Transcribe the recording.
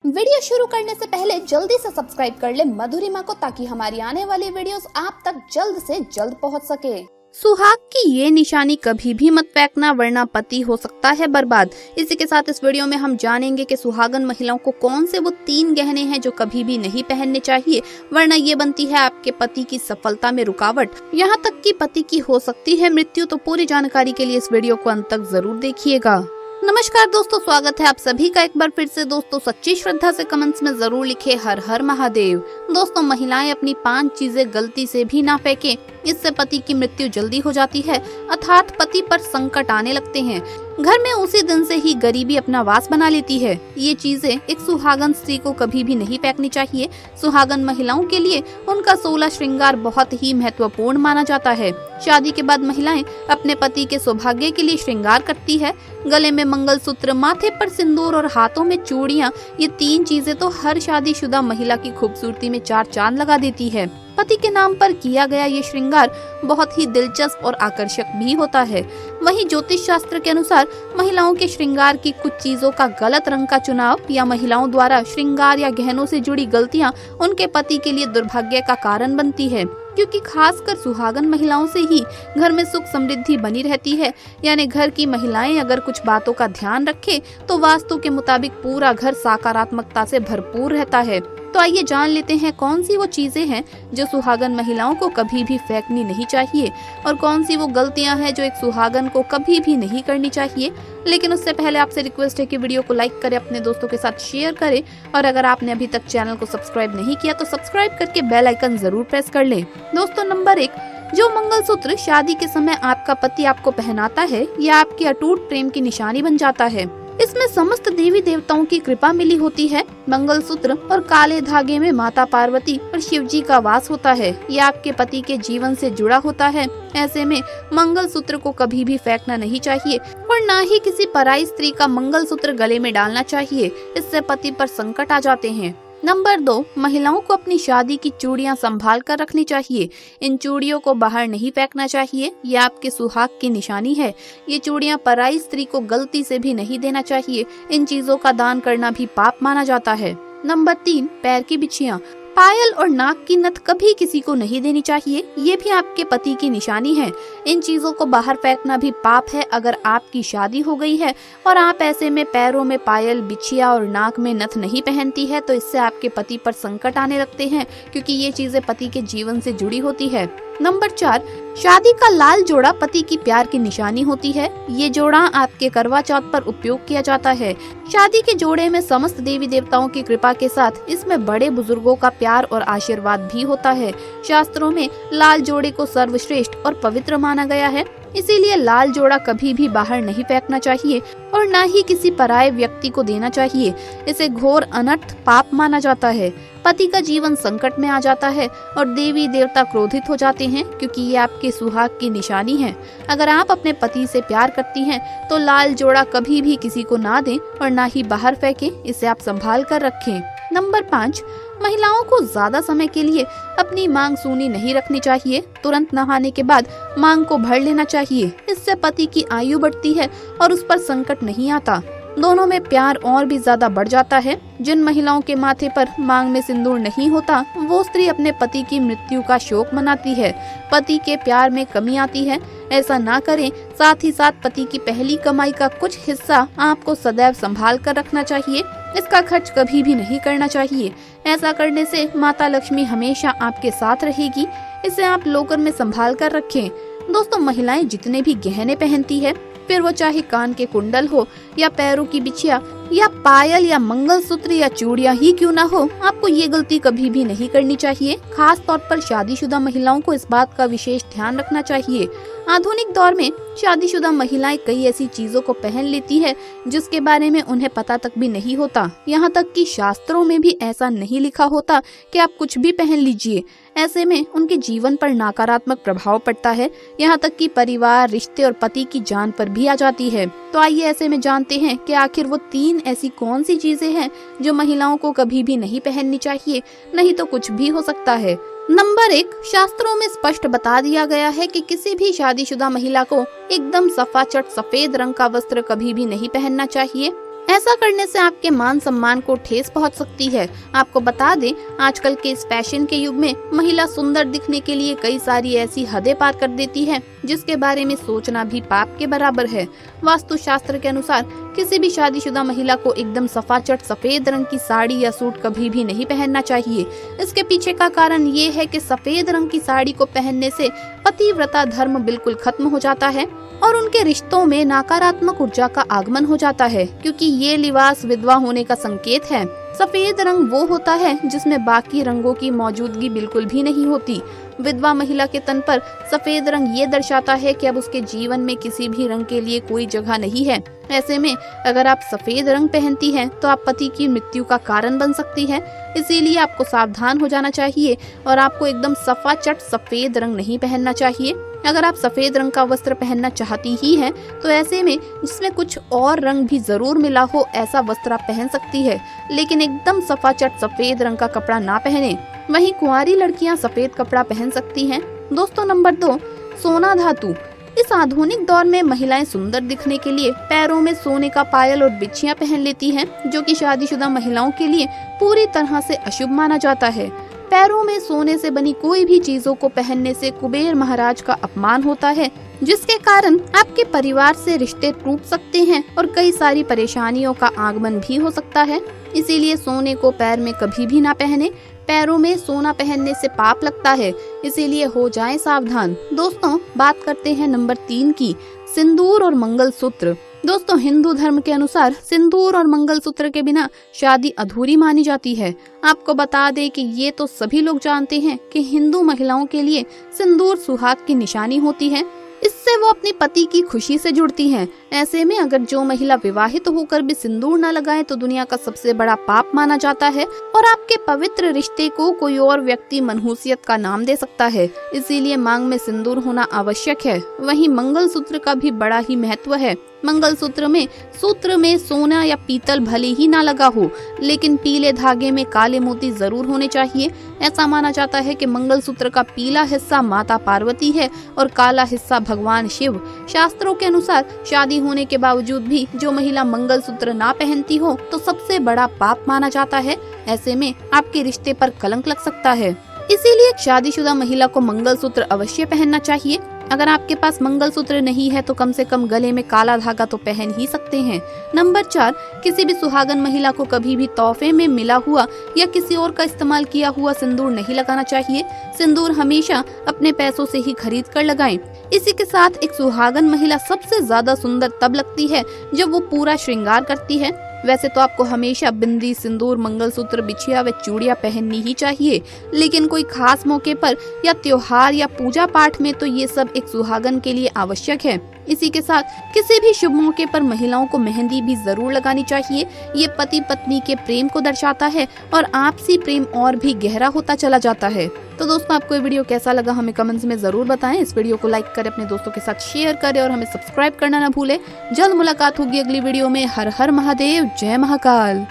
Video शुरू करने से पहले जल्दी से सब्सक्राइब कर ले मधुरिमा को, ताकि हमारी आने वाली वीडियोस आप तक जल्द से जल्द पहुंच सके। सुहाग की ये निशानी कभी भी मत फेंकना, वरना पति हो सकता है बर्बाद। इसी के साथ इस वीडियो में हम जानेंगे कि सुहागन महिलाओं को कौन से वो 3 गहने हैं जो कभी भी नहीं पहनने चाहिए, वरना ये बनती है आपके पति की सफलता में रुकावट, यहाँ तक कि पति की हो सकती है मृत्यु। तो पूरी जानकारी के लिए इस वीडियो को अंत तक जरूर देखिएगा। नमस्कार दोस्तों, स्वागत है आप सभी का एक बार फिर से। दोस्तों सच्ची श्रद्धा से कमेंट्स में जरूर लिखे हर हर महादेव। दोस्तों महिलाएं अपनी 5 चीजें गलती से भी ना फेंकें, इससे पति की मृत्यु जल्दी हो जाती है, अर्थात पति पर संकट आने लगते हैं। घर में उसी दिन से ही गरीबी अपना वास बना लेती है। ये चीजें एक सुहागन स्त्री को कभी भी नहीं फेंकनी चाहिए। सुहागन महिलाओं के लिए उनका 16 श्रृंगार बहुत ही महत्वपूर्ण माना जाता है। शादी के बाद महिलाएं अपने पति के सौभाग्य के लिए श्रृंगार करती है। गले में मंगलसूत्र, माथे पर सिंदूर और हाथों में चूड़ियां, ये 3 चीजें तो हर शादीशुदा महिला की खूबसूरती में 4 चांद लगा देती है। पति के नाम पर किया गया ये श्रृंगार बहुत ही दिलचस्प और आकर्षक भी होता है। वहीं ज्योतिष शास्त्र के अनुसार महिलाओं के श्रृंगार की कुछ चीजों का गलत रंग का चुनाव या महिलाओं द्वारा श्रृंगार या गहनों से जुड़ी गलतियां उनके पति के लिए दुर्भाग्य का कारण बनती है, क्योंकि खासकर सुहागन महिलाओं से ही घर में सुख समृद्धि बनी रहती है। यानी घर की महिलाएं अगर कुछ बातों का ध्यान रखें तो वास्तु के मुताबिक पूरा घर सकारात्मकता से भरपूर रहता है। तो आइए जान लेते हैं कौन सी वो चीजें हैं जो सुहागन महिलाओं को कभी भी फेंकनी नहीं चाहिए, और कौन सी वो गलतियां हैं जो एक सुहागन को कभी भी नहीं करनी चाहिए। लेकिन उससे पहले आपसे रिक्वेस्ट है कि वीडियो को लाइक करें, अपने दोस्तों के साथ शेयर करें, और अगर आपने अभी तक चैनल को सब्सक्राइब नहीं किया तो सब्सक्राइब करके बेल आइकन जरूर प्रेस कर लें। दोस्तों नंबर 1, जो मंगलसूत्र शादी के समय आपका पति आपको पहनाता है, यह आपके अटूट प्रेम की निशानी बन जाता है। इसमें समस्त देवी देवताओं की कृपा मिली होती है। मंगलसूत्र और काले धागे में माता पार्वती और शिव जी का वास होता है। यह आपके पति के जीवन से जुड़ा होता है। ऐसे में मंगलसूत्र को कभी भी फेंकना नहीं चाहिए, और न ही किसी पराई स्त्री का मंगलसूत्र गले में डालना चाहिए। इससे पति पर संकट आ जाते हैं। नंबर 2, महिलाओं को अपनी शादी की चूड़ियां संभाल कर रखनी चाहिए। इन चूड़ियों को बाहर नहीं फेंकना चाहिए, ये आपके सुहाग की निशानी है। ये चूड़ियां पराई स्त्री को गलती से भी नहीं देना चाहिए। इन चीजों का दान करना भी पाप माना जाता है। नंबर 3, पैर की बिछियां, पायल और नाक की नथ कभी किसी को नहीं देनी चाहिए। ये भी आपके पति की निशानी है। इन चीजों को बाहर फेंकना भी पाप है। अगर आपकी शादी हो गई है और आप ऐसे में पैरों में पायल, बिछिया और नाक में नथ नहीं पहनती है, तो इससे आपके पति पर संकट आने लगते हैं, क्योंकि ये चीजें पति के जीवन से जुड़ी होती है। नंबर 4, शादी का लाल जोड़ा पति की प्यार की निशानी होती है। ये जोड़ा आपके करवा चौथ पर उपयोग किया जाता है। शादी के जोड़े में समस्त देवी देवताओं की कृपा के साथ इसमें बड़े बुजुर्गों का प्यार और आशीर्वाद भी होता है। शास्त्रों में लाल जोड़े को सर्वश्रेष्ठ और पवित्र माना गया है। इसीलिए लाल जोड़ा कभी भी बाहर नहीं फेंकना चाहिए, और न ही किसी पराये व्यक्ति को देना चाहिए। इसे घोर अनर्थ पाप माना जाता है। पति का जीवन संकट में आ जाता है और देवी देवता क्रोधित हो जाते हैं, क्योंकि ये आपके सुहाग की निशानी है। अगर आप अपने पति से प्यार करती हैं तो लाल जोड़ा कभी भी किसी को ना दें और ना ही बाहर फेंकें। इसे आप संभाल कर रखें। नंबर 5, महिलाओं को ज्यादा समय के लिए अपनी मांग सूनी नहीं रखनी चाहिए। तुरंत नहाने के बाद मांग को भर लेना चाहिए। इससे पति की आयु बढ़ती है और उस पर संकट नहीं आता। दोनों में प्यार और भी ज्यादा बढ़ जाता है। जिन महिलाओं के माथे पर मांग में सिंदूर नहीं होता, वो स्त्री अपने पति की मृत्यु का शोक मनाती है। पति के प्यार में कमी आती है। ऐसा ना करें। साथ ही साथ पति की पहली कमाई का कुछ हिस्सा आपको सदैव संभाल कर रखना चाहिए। इसका खर्च कभी भी नहीं करना चाहिए। ऐसा करने से माता लक्ष्मी हमेशा आपके साथ रहेगी। इसे आप लॉकर में संभाल कर रखें। दोस्तों महिलाएं जितने भी गहने पहनती है, फिर वो चाहे कान के कुंडल हो या पैरों की बिछिया या पायल या मंगलसूत्र या चूड़ियां ही क्यों ना हो, आपको ये गलती कभी भी नहीं करनी चाहिए। खास तौर पर शादीशुदा महिलाओं को इस बात का विशेष ध्यान रखना चाहिए। आधुनिक दौर में शादीशुदा महिलाएं कई ऐसी चीजों को पहन लेती है जिसके बारे में उन्हें पता तक भी नहीं होता। यहाँ तक कि शास्त्रों में भी ऐसा नहीं लिखा होता कि आप कुछ भी पहन लीजिए। ऐसे में उनके जीवन पर नकारात्मक प्रभाव पड़ता है। यहाँ तक कि परिवार, रिश्ते और पति की जान पर भी आ जाती है। तो आइए ऐसे में जानते हैं कि आखिर वो 3 ऐसी कौन सी चीजें हैं जो महिलाओं को कभी भी नहीं पहननी चाहिए, नहीं तो कुछ भी हो सकता है। नंबर 1, शास्त्रों में स्पष्ट बता दिया गया है कि किसी भी शादीशुदा महिला को एकदम सफाचट सफेद रंग का वस्त्र कभी भी नहीं पहनना चाहिए। ऐसा करने से आपके मान सम्मान को ठेस पहुंच सकती है। आपको बता दें, आजकल के इस फैशन के युग में महिला सुंदर दिखने के लिए कई सारी ऐसी हदें पार कर देती है जिसके बारे में सोचना भी पाप के बराबर है। वास्तु शास्त्र के अनुसार किसी भी शादीशुदा महिला को एकदम सफाचट सफेद रंग की साड़ी या सूट कभी भी नहीं पहनना चाहिए। इसके पीछे का कारण ये है कि सफेद रंग की साड़ी को पहनने से पतिव्रता धर्म बिल्कुल खत्म हो जाता है और उनके रिश्तों में नकारात्मक ऊर्जा का आगमन हो जाता है, क्योंकि ये लिबास विधवा होने का संकेत है। सफेद रंग वो होता है जिसमें बाकी रंगों की मौजूदगी बिल्कुल भी नहीं होती। विधवा महिला के तन पर सफेद रंग ये दर्शाता है कि अब उसके जीवन में किसी भी रंग के लिए कोई जगह नहीं है। ऐसे में अगर आप सफेद रंग पहनती हैं तो आप पति की मृत्यु का कारण बन सकती हैं। इसीलिए आपको सावधान हो जाना चाहिए और आपको एकदम सफाचट सफेद रंग नहीं पहनना चाहिए। अगर आप सफेद रंग का वस्त्र पहनना चाहती ही हैं तो ऐसे में जिसमें कुछ और रंग भी जरूर मिला हो ऐसा वस्त्र आप पहन सकती है, लेकिन एकदम सफाचट सफेद रंग का कपड़ा ना पहने। वहीं कुंवारी लड़कियां सफेद कपड़ा पहन सकती हैं। दोस्तों, नंबर 2, सोना धातु। इस आधुनिक दौर में महिलाएं सुंदर दिखने के लिए पैरों में सोने का पायल और बिछियां पहन लेती हैं, जो कि शादीशुदा महिलाओं के लिए पूरी तरह से अशुभ माना जाता है। पैरों में सोने से बनी कोई भी चीजों को पहनने से कुबेर महाराज का अपमान होता है, जिसके कारण आपके परिवार से रिश्ते टूट सकते हैं और कई सारी परेशानियों का आगमन भी हो सकता है। इसीलिए सोने को पैर में कभी भी ना पहने। पैरों में सोना पहनने से पाप लगता है, इसीलिए हो जाएं सावधान। दोस्तों, बात करते हैं नंबर 3 की, सिंदूर और मंगलसूत्र। दोस्तों, हिंदू धर्म के अनुसार सिंदूर और मंगलसूत्र के बिना शादी अधूरी मानी जाती है। आपको बता दें कि ये तो सभी लोग जानते हैं कि हिंदू महिलाओं के लिए सिंदूर सुहाग की निशानी होती है। इससे वो अपने पति की खुशी से जुड़ती हैं। ऐसे में अगर जो महिला विवाहित होकर भी सिंदूर न लगाए तो दुनिया का सबसे बड़ा पाप माना जाता है और आपके पवित्र रिश्ते को कोई और व्यक्ति मनहूसियत का नाम दे सकता है। इसीलिए मांग में सिंदूर होना आवश्यक है। वहीं मंगलसूत्र का भी बड़ा ही महत्व है। मंगलसूत्र में सूत्र में सोना या पीतल भले ही ना लगा हो, लेकिन पीले धागे में काले मोती जरूर होने चाहिए। ऐसा माना जाता है कि मंगलसूत्र का पीला हिस्सा माता पार्वती है और काला हिस्सा भगवान शिव। शास्त्रों के अनुसार शादी होने के बावजूद भी जो महिला मंगलसूत्र ना पहनती हो तो सबसे बड़ा पाप माना जाता है। ऐसे में आपके रिश्ते पर कलंक लग सकता है। इसीलिए शादीशुदा महिला को मंगलसूत्र अवश्य पहनना चाहिए। अगर आपके पास मंगलसूत्र नहीं है तो कम से कम गले में काला धागा तो पहन ही सकते हैं। नंबर 4, किसी भी सुहागन महिला को कभी भी तोहफे में मिला हुआ या किसी और का इस्तेमाल किया हुआ सिंदूर नहीं लगाना चाहिए। सिंदूर हमेशा अपने पैसों से ही खरीद कर लगाएं। इसी के साथ एक सुहागन महिला सबसे ज्यादा सुंदर तब लगती है जब वो पूरा श्रृंगार करती है। वैसे तो आपको हमेशा बिंदी, सिंदूर, मंगलसूत्र, बिछिया व चूड़ियां पहननी ही चाहिए, लेकिन कोई खास मौके पर या त्योहार या पूजा पाठ में तो ये सब एक सुहागन के लिए आवश्यक है। इसी के साथ किसी भी शुभ मौके पर महिलाओं को मेहंदी भी जरूर लगानी चाहिए। ये पति पत्नी के प्रेम को दर्शाता है और आपसी प्रेम और भी गहरा होता चला जाता है। तो दोस्तों, आपको ये वीडियो कैसा लगा हमें कमेंट्स में जरूर बताएं। इस वीडियो को लाइक करें, अपने दोस्तों के साथ शेयर करें और हमें सब्सक्राइब करना ना भूलें। जल्द मुलाकात होगी अगली वीडियो में। हर हर महादेव, जय महाकाल।